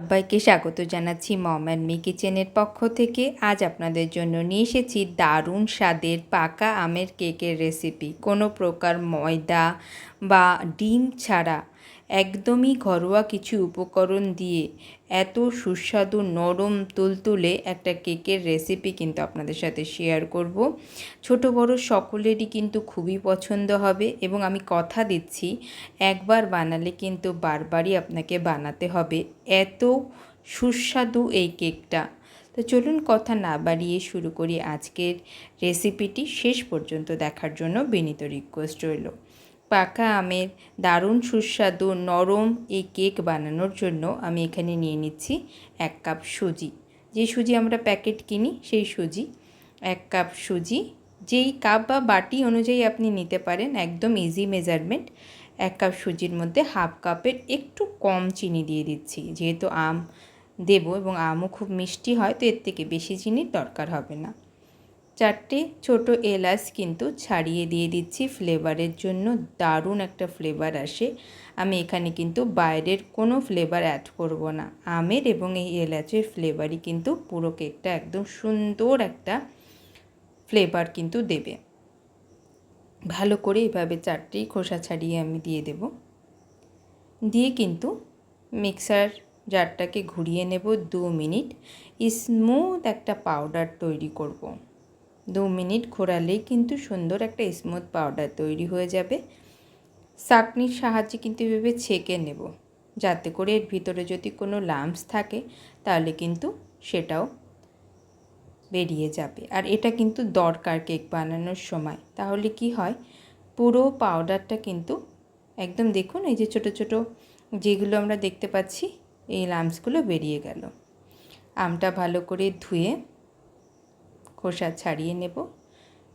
সবাইকে স্বাগত জানাচ্ছি মম অ্যান্ড মি কিচেনের পক্ষ থেকে। আজ আপনাদের জন্য নিয়ে এসেছি দারুণ স্বাদের পাকা আমের কেকের রেসিপি। কোনো প্রকার ময়দা বা ডিম ছাড়া একদমই ঘরোয়া কিছু উপকরণ দিয়ে এত সুস্বাদু নরম তুলতুলে একটা কেকের রেসিপি কিন্তু আপনাদের সাথে শেয়ার করব। ছোট বড় সকলেরই কিন্তু খুবই পছন্দ হবে এবং আমি কথা দিচ্ছি একবার বানালে কিন্তু বারবারই আপনাকে বানাতে হবে, এত সুস্বাদু এই কেকটা। তো চলুন কথা না বাড়িয়ে শুরু করি আজকের রেসিপিটি। শেষ পর্যন্ত দেখার জন্য বিনীত রিকোয়েস্ট রইল। পাকা আমের দারুণ সুস্বাদু নরম এই কেক বানানোর জন্য আমি এখানে নিয়ে নিচ্ছি 1 কাপ সুজি। যে সুজি আমরা প্যাকেট কিনি সেই সুজি, 1 কাপ সুজি। যেই কাপ বা বাটি অনুযায়ী আপনি নিতে পারেন, একদম ইজি মেজারমেন্ট। 1 কাপ সুজির মধ্যে হাফ কাপের একটু কম চিনি দিয়ে দিচ্ছি, যেহেতু আম দেব এবং আমও খুব মিষ্টি হয়, তো এর থেকে বেশি চিনির দরকার হবে না। 4টে ছোট এলাচ কিন্তু ছাড়িয়ে দিয়ে দিচ্ছি ফ্লেভারের জন্য, দারুণ একটা ফ্লেভার আসে। আমি এখানে কিন্তু বাইরের কোনো ফ্লেভার অ্যাড করব না, আমের এবং এই এলাচের ফ্লেভারই কিন্তু পুরো কেকটা একদম সুন্দর একটা ফ্লেভার কিন্তু দেবে। ভালো করে এভাবে 4টেই খোসা ছাড়িয়ে আমি দিয়ে দেব। দিয়ে কিন্তু মিক্সার জারটাকে ঘুরিয়ে নেব 2 মিনিট। স্মুথ একটা পাউডার তৈরি করব। 2 মিনিট ঘোরালেই কিন্তু সুন্দর একটা স্মুথ পাউডার তৈরি হয়ে যাবে। ছাঁকনির সাহায্যে কিন্তু এভাবে ছেঁকে নেব, যাতে করে এর ভিতরে যদি কোনো লাম্পস থাকে তাহলে কিন্তু সেটাও বেরিয়ে যাবে। আর এটা কিন্তু দরকার কেক বানানোর সময়, তাহলে কি হয়, পুরো পাউডারটা কিন্তু একদম দেখুন এই যে ছোট ছোট যেগুলো আমরা দেখতে পাচ্ছি এই লাম্পসগুলো বেরিয়ে গেল। আমটা ভালো করে ধুয়ে খোসা ছাড়িয়ে নেব।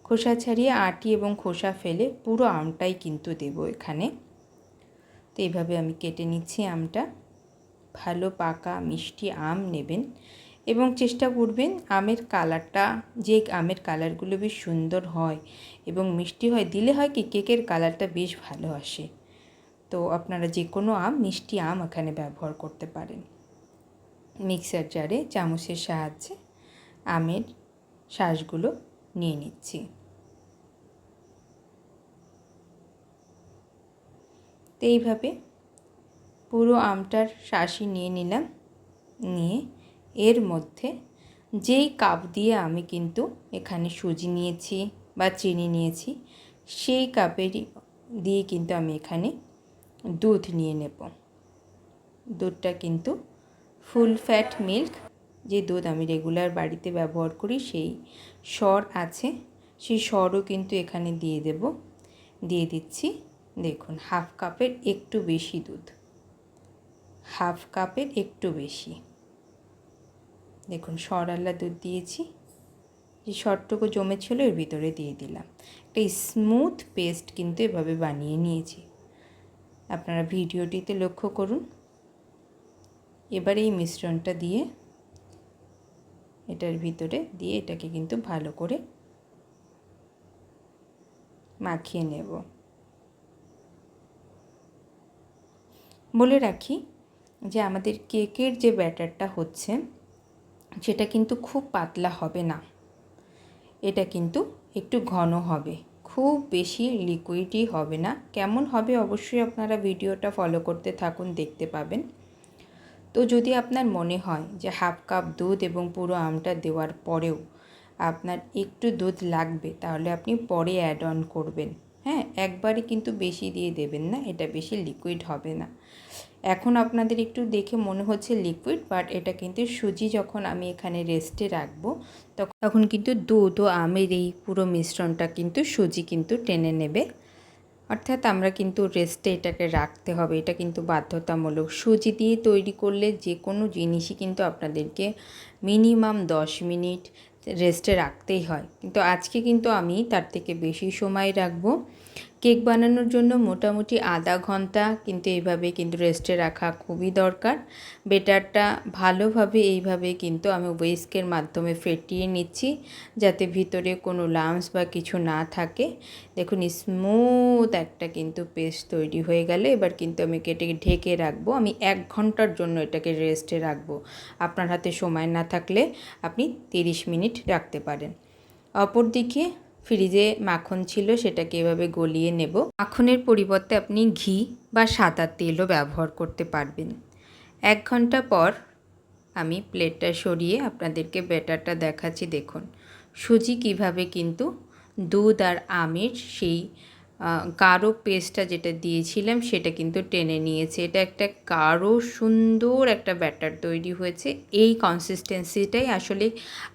খোসা ছাড়িয়ে আটি এবং খোসা ফেলে পুরো আমটাই কিন্তু দেব এখানে। তো এইভাবে আমি কেটে নিচ্ছি আমটা। ভালো পাকা মিষ্টি আম নেবেন এবং চেষ্টা করবেন আমের কালারটা, যে আমের কালারগুলো বেশ সুন্দর হয় এবং মিষ্টি হয়, দিলে হয় কি কেকের কালারটা বেশ ভালো আসে। তো আপনারা যে কোনো আম, মিষ্টি আম এখানে ব্যবহার করতে পারেন। মিক্সার জারে চামচের সাহায্যে আমের শাঁসগুলো নিয়ে নিচ্ছি। তো এইভাবে পুরো আমটার শাঁসই নিয়ে নিলাম। নিয়ে এর মধ্যে যেই কাপ দিয়ে আমি কিন্তু এখানে সুজি নিয়েছি বা চিনি নিয়েছি, সেই কাপেরই দিয়ে কিন্তু আমি এখানে দুধ নিয়ে নেব। দুধটা কিন্তু ফুল ফ্যাট মিল্ক, যে দুধ আমি রেগুলার বাড়িতে ব্যবহার করি, সেই সর আছে, সেই সরও কিন্তু এখানে দিয়ে দেব। দিয়ে দিচ্ছি দেখুন হাফ কাপের একটু বেশি দুধ, হাফ কাপের একটু বেশি। দেখুন সরওয়ালা দুধ দিয়েছি, যে সরটুকু জমেছিল এর ভিতরে দিয়ে দিলাম। একটা স্মুথ পেস্ট কিন্তু এভাবে বানিয়ে নিয়েছি, আপনারা ভিডিওটিতে লক্ষ্য করুন। এবার এই মিশ্রণটা দিয়ে এটার ভিতরে দিয়ে এটাকে কিন্তু ভালো করে মাখিয়ে নেব। বলে রাখি যে আমাদের কেকের যে ব্যাটারটা হচ্ছে সেটা কিন্তু খুব পাতলা হবে না, এটা কিন্তু একটু ঘন হবে, খুব বেশি লিকুইডই হবে না। কেমন হবে অবশ্যই আপনারা ভিডিওটা ফলো করতে থাকুন, দেখতে পাবেন। তো যদি আপনার মনে হয় যে হাফ কাপ দুধ এবং পুরো আমটা দেওয়ার পরেও আপনার একটু দুধ লাগবে, তাহলে আপনি পরে অ্যাড অন করবেন। হ্যাঁ, একবারে কিন্তু বেশি দিয়ে দেবেন না, এটা বেশি লিকুইড হবে না। এখন আপনাদের একটু দেখে মনে হচ্ছে লিকুইড, বাট এটা কিন্তু সুজি যখন আমি এখানে রেস্টে রাখবো তখন কিন্তু দুধ ও আমের এই পুরো মিশ্রণটা কিন্তু সুজি কিন্তু টেনে নেবে। অর্থাৎ আমরা কিন্তু রেস্টে এটাকে রাখতে হবে, এটা কিন্তু বাধ্যতামূলক। সুজি দিয়ে তৈরি করলে যে কোনো জিনিসই কিন্তু আপনাদেরকে মিনিমাম 10 মিনিট রেস্টে রাখতেই হয়, কিন্তু আজকে কিন্তু আমি তার থেকে বেশি সময় রাখবো। কেক বানানোর জন্য মোটামুটি আধা ঘন্টা কিন্তু এইভাবে কিন্তু রেস্টে রাখা খুবই দরকার। বেটারটা ভালোভাবে এইভাবে কিন্তু আমি হুইস্কের মাধ্যমে ফেটিয়ে নিচ্ছি, যাতে ভিতরে কোনো লাম্পস বা কিছু না থাকে। দেখুন স্মুথ একটা কিন্তু পেস্ট তৈরি হয়ে গেল। এবার কিন্তু আমি এটাকে ঢেকে রাখবো। আমি 1 ঘন্টার জন্য এটাকে রেস্টে রাখবো। আপনার হাতে সময় না থাকলে আপনি 30 মিনিট রাখতে পারেন। অপরদিকে ফ্রিজে মাখন ছিল, সেটাকে এভাবে গলিয়ে নেব। মাখনের পরিবর্তে আপনি ঘি বা সাদা তেলও ব্যবহার করতে পারবেন। 1 ঘন্টা পর আমি প্লেটটা সরিয়ে আপনাদেরকে ব্যাটারটা দেখাচ্ছি। দেখুন সুজি কিভাবে কিন্তু দুধ আর আমের সেই গাঢ় পেস্টটা যেটা দিয়েছিলাম সেটা কিন্তু টেনে নিয়েছে। এটা একটা গাঢ় সুন্দর একটা ব্যাটার তৈরি হয়েছে। এই কনসিস্টেন্সিটাই আসলে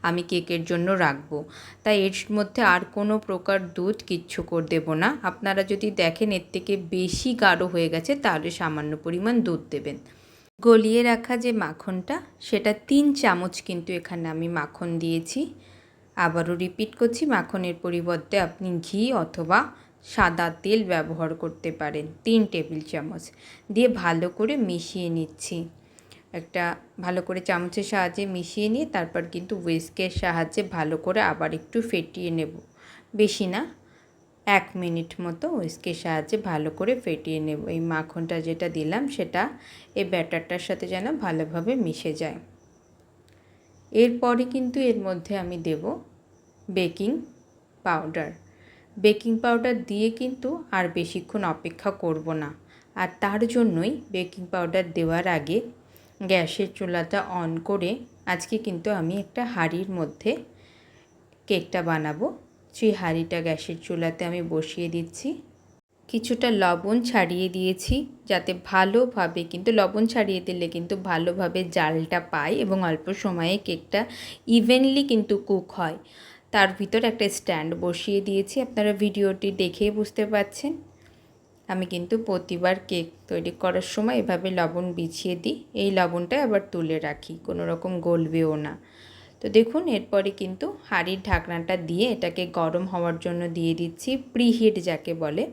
আমি কেকের জন্য রাখবো। তাই এর মধ্যে আর কোনো প্রকার দুধ কিচ্ছু করে দেবো না। আপনারা যদি দেখেন এর থেকে বেশি গাঢ় হয়ে গেছে তাহলে সামান্য পরিমাণ দুধ দেবেন। গলিয়ে রাখা যে মাখনটা সেটা 3 চামচ কিন্তু এখানে আমি মাখন দিয়েছি। আবারও রিপিট করছি, মাখনের পরিবর্তে আপনি ঘি অথবা সাদা তেল ব্যবহার করতে পারেন। 3 টেবিল চামচ দিয়ে ভালো করে মিশিয়ে নিচ্ছি। একটা ভালো করে চামচের সাহায্যে মিশিয়ে নিয়ে তারপর কিন্তু হুইস্কের সাহায্যে ভালো করে আবার একটু ফেটিয়ে নেব। বেশি না, 1 মিনিট মতো হুইস্কের সাহায্যে ভালো করে ফেটিয়ে নেব। এই মাখনটা যেটা দিলাম সেটা এই ব্যাটারটার সাথে যেন ভালোভাবে মিশে যায়। এরপরে কিন্তু এর মধ্যে আমি দেব বেকিং পাউডার। বেকিং পাউডার দিয়ে কিন্তু আর বেশিক্ষণ অপেক্ষা করব না। আর তার জন্যই বেকিং পাউডার দেওয়ার আগে গ্যাসের চুলাটা অন করে আজকে কিন্তু আমি একটা হাঁড়ির মধ্যে কেকটা বানাবো। সেই হাঁড়িটা গ্যাসের চুলাতে আমি বসিয়ে দিচ্ছি। কিছুটা লবণ ছাড়িয়ে দিয়েছি যাতে ভালোভাবে, কিন্তু লবণ ছাড়িয়ে দিলে কিন্তু ভালোভাবে জালটা পায় এবং অল্প সময়ে কেকটা ইভেনলি কিন্তু কুক হয়। তার ভিতর একটা স্ট্যান্ড বসিয়ে দিয়েছি। আপনারা ভিডিওটি দেখেই বুঝতে পারছেন। আমি কিন্তু প্রতিবার কেক তৈরি করার সময় এভাবে লবণ বিছিয়ে দিই। এই লবণটা আবার তুলে রাখি, কোনো রকম গলবেও না। তো দেখুন এরপরে কিন্তু হাঁড়ির ঢাকনাটা দিয়ে এটাকে গরম হওয়ার জন্য দিয়ে দিচ্ছি, প্রিহিট যাকে বলে।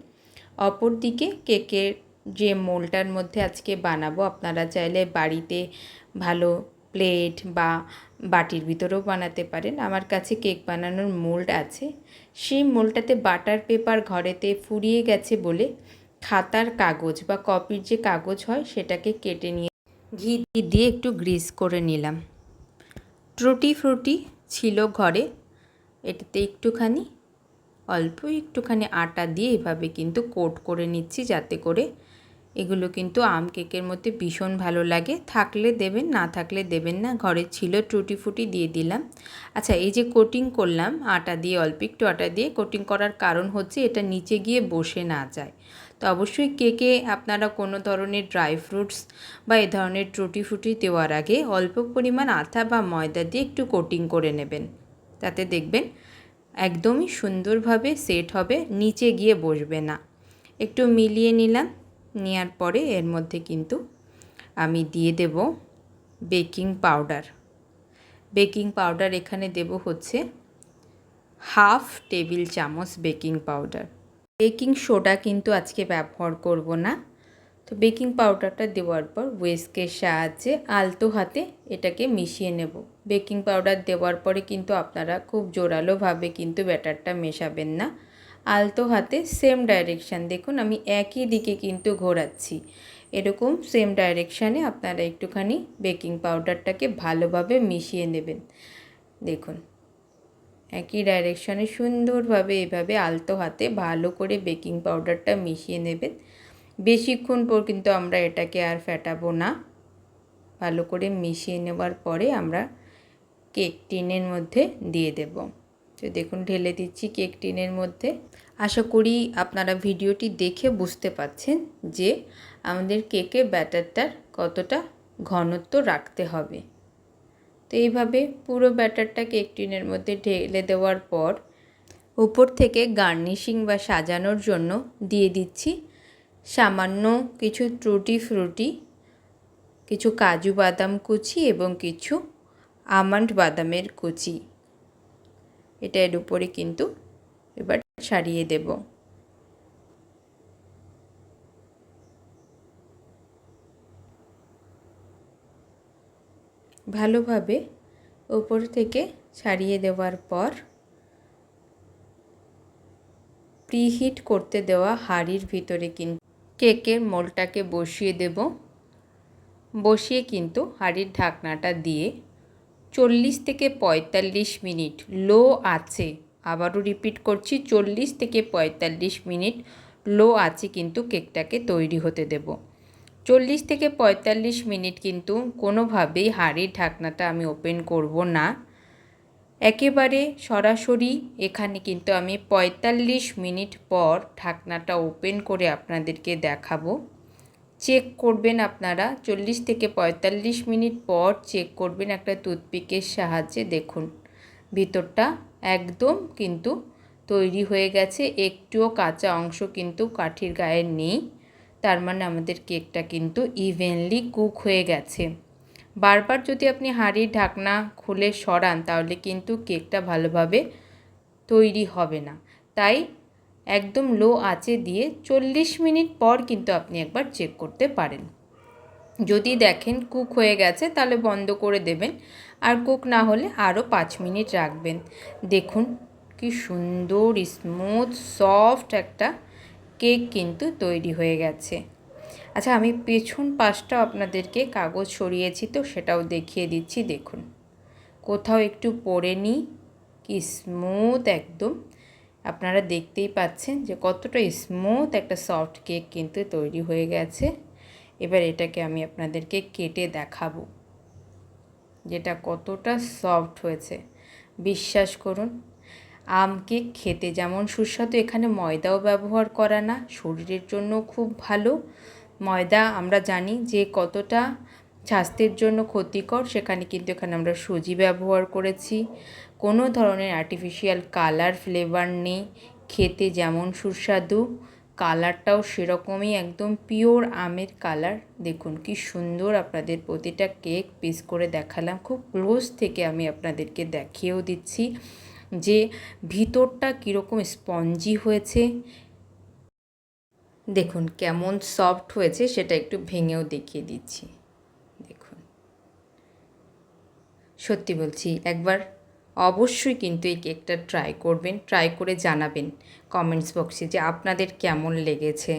অপরদিকে কেকের যে মোল্ডটার মধ্যে আজকে বানাবো, আপনারা চাইলে বাড়িতে ভালো প্লেট বা বাটির ভিতরেও বানাতে পারেন। আমার কাছে কেক বানানোর মোল্ড আছে। সেই মোল্ডটাতে বাটার পেপার ঘরেতে ফুরিয়ে গেছে বলে খাতার কাগজ বা কপির যে কাগজ হয় সেটাকে কেটে নিয়ে ঘি দিয়ে একটু গ্রিস করে নিলাম। টুটি ফ্রুটি ছিল ঘরে, এটাতে অল্প একটুখানি আটা দিয়ে এভাবে কিন্তু কোট করে নিচ্ছি, যাতে করে এগুলো কিন্তু আম কেকের মধ্যে ভীষণ ভালো লাগে। থাকলে দেবেন, না থাকলে দেবেন না। ঘরে ছিল টুটি ফুটি দিয়ে দিলাম। আচ্ছা, এই যে কোটিং করলাম আটা দিয়ে, অল্প একটু আটা দিয়ে কোটিং করার কারণ হচ্ছে এটা নিচে গিয়ে বসে না যায়। তো অবশ্যই কেকে আপনারা কোনো ধরনের ড্রাই ফ্রুটস বা এ ধরনের টুটি ফুটি দেওয়ার আগে অল্প পরিমাণ আটা বা ময়দা দিয়ে একটু কোটিং করে নেবেন। তাতে দেখবেন একদমই সুন্দরভাবে সেট হবে, নিচে গিয়ে বসবে না। একটু মিলিয়ে নিলাম। নেওয়ার পরে এর মধ্যে কিন্তু আমি দিয়ে দেব বেকিং পাউডার। বেকিং পাউডার এখানে দেব হচ্ছে 1/2 টেবিল চামচ বেকিং পাউডার। বেকিং সোডা কিন্তু আজকে ব্যবহার করব না। তো বেকিং পাউডারটা দেওয়ার পর হুইস্কের সাহায্যে আলতো হাতে এটাকে মিশিয়ে নেব। বেকিং পাউডার দেওয়ার পরে কিন্তু আপনারা খুব জোরালোভাবে কিন্তু ব্যাটারটা মেশাবেন না। আলতো হাতে সেম ডাইরেকশান, দেখুন আমি একই দিকে কিন্তু ঘোরাচ্ছি। এরকম সেম ডাইরেকশানে আপনারা একটুখানি বেকিং পাউডারটাকে ভালোভাবে মিশিয়ে নেবেন। দেখুন একই ডাইরেকশানে সুন্দরভাবে এভাবে আলতো হাতে ভালো করে বেকিং পাউডারটা মিশিয়ে নেবেন। বেশিক্ষণ পর কিন্তু আমরা এটাকে আর ফেটাবো না। ভালো করে মিশিয়ে নেওয়ার পরে আমরা কেক টিনের মধ্যে দিয়ে দেব। তো দেখুন ঢেলে দিচ্ছি কেক টিনের মধ্যে। আশা করি আপনারা ভিডিওটি দেখে বুঝতে পারছেন যে আমাদের কেকের ব্যাটারটার কতটা ঘনত্ব রাখতে হবে। তো এইভাবে পুরো ব্যাটারটা কেক টিনের মধ্যে ঢেলে দেওয়ার পর উপর থেকে গার্নিশিং বা সাজানোর জন্য দিয়ে দিচ্ছি সামান্য কিছু টুটি ফ্রুটি, কিছু কাজু বাদাম কুচি এবং কিছু আমন্ড বাদামের কুচি। এটা এর উপরে কিন্তু এবার ছাড়িয়ে দেব। ভালোভাবে উপর থেকে ছাড়িয়ে দেওয়ার পর প্রিহিট করতে দেওয়া হাঁড়ির ভিতরে কিন্তু কেকের মোলটাকে বসিয়ে দেব। বসিয়ে কিন্তু হাঁড়ির ঢাকনাটা দিয়ে 40 থেকে 45 মিনিট লো আঁচে, আবারও রিপিট করছি 40 থেকে 45 মিনিট লো আঁচে কিন্তু কেকটাকে তৈরি হতে দেব। 40 থেকে 45 মিনিট কিন্তু কোনোভাবেই হাঁড়ির ঢাকনাটা আমি ওপেন করব না, একেবারে সরাসরি এখানে কিন্তু আমি 45 মিনিট পর ঢাকনাটা ওপেন করে আপনাদেরকে দেখাবো। চেক করবেন আপনারা 40 থেকে 45 মিনিট পর চেক করবেন একটা টুথপিকের সাহায্যে। দেখুন ভিতরটা একদম কিন্তু তৈরি হয়ে গেছে, একটুও কাঁচা অংশ কিন্তু কাঠির গায়ে নেই, তার মানে আমাদের কেকটা কিন্তু ইভেনলি কুক হয়ে গেছে। বারবার যদি আপনি হাঁড়ির ঢাকনা খুলে সরান তাহলে কিন্তু কেকটা ভালোভাবে তৈরি হবে না, তাই একদম লো আঁচে দিয়ে 40 মিনিট পর কিন্তু আপনি একবার চেক করতে পারেন। যদি দেখেন কুক হয়ে গেছে তাহলে বন্ধ করে দেবেন, আর কুক না হলে আরও 5 মিনিট রাখবেন। দেখুন কি সুন্দর স্মুথ সফট একটা কেক কিন্তু তৈরি হয়ে গেছে। আচ্ছা, আমি পেছন পাশটা আপনাদেরকে কাগজ সরিয়েছি তো সেটাও দেখিয়ে দিচ্ছি। দেখুন কোথাও একটু পড়েনি, কি স্মুথ একদম। আপনারা দেখতেই পাচ্ছেন যে কতটা স্মুথ একটা সফট কেক কিন্তু তৈরি হয়ে গেছে। এবার এটাকে আমি আপনাদেরকে কেটে দেখাবো যেটা কতটা সফট হয়েছে। বিশ্বাস করুন, আম কেক খেতে যেমন সুস্বাদু, এখানে ময়দাও ব্যবহার করা না, শরীরের জন্য খুব ভালো। ময়দা আমরা জানি যে কতটা স্বাস্থ্যের জন্য ক্ষতিকর, সেখানে কিন্তু এখানে আমরা সুজি ব্যবহার করেছি। কোনো ধরনের আর্টিফিশিয়াল কালার ফ্লেভার নেই, খেতে যেমন সুস্বাদু কালারটাও সেরকমই একদম পিওর আমের কালার। দেখুন কি সুন্দর, আপনাদের প্রতিটা কেক পিস করে দেখালাম, খুব ক্লোজ থেকে আমি আপনাদেরকে দেখিয়েও দিচ্ছি যে ভিতরটা কীরকম স্পঞ্জি হয়েছে। দেখুন কেমন সফট হয়েছে সেটা একটু ভেঙেও দেখিয়ে দিচ্ছি। দেখুন সত্যি বলছি, একবার অবশ্যই কিন্তু এই কেকটা ট্রাই করবেন, ট্রাই করে জানাবেন কমেন্টস বক্সে যে আপনাদের কেমন লেগেছে।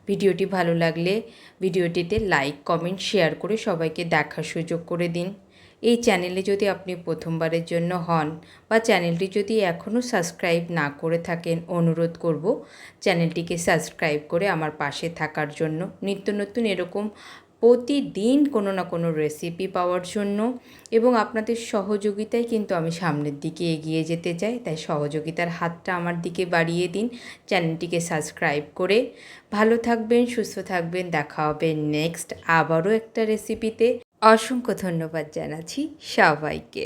ভিডিওটি ভালো লাগলে ভিডিওটিতে লাইক কমেন্ট শেয়ার করে সবাইকে দেখার সুযোগ করে দিন। এই চ্যানেলে যদি আপনি প্রথমবারের জন্য হন বা চ্যানেলটি যদি এখনও সাবস্ক্রাইব না করে থাকেন, অনুরোধ করব চ্যানেলটিকে সাবস্ক্রাইব করে আমার পাশে থাকার জন্য, নিত্য নতুন এরকম প্রতিদিন কোনো না কোনো রেসিপি পাওয়ার জন্য। এবং আপনাদের সহযোগিতায় কিন্তু আমি সামনের দিকে এগিয়ে যেতে চাই, তাই সহযোগিতার হাতটা আমার দিকে বাড়িয়ে দিন চ্যানেলটিকে সাবস্ক্রাইব করে। ভালো থাকবেন, সুস্থ থাকবেন, দেখা হবে নেক্সট আবারও একটা রেসিপিতে। অসংখ্য ধন্যবাদ জানাচ্ছি সবাইকে।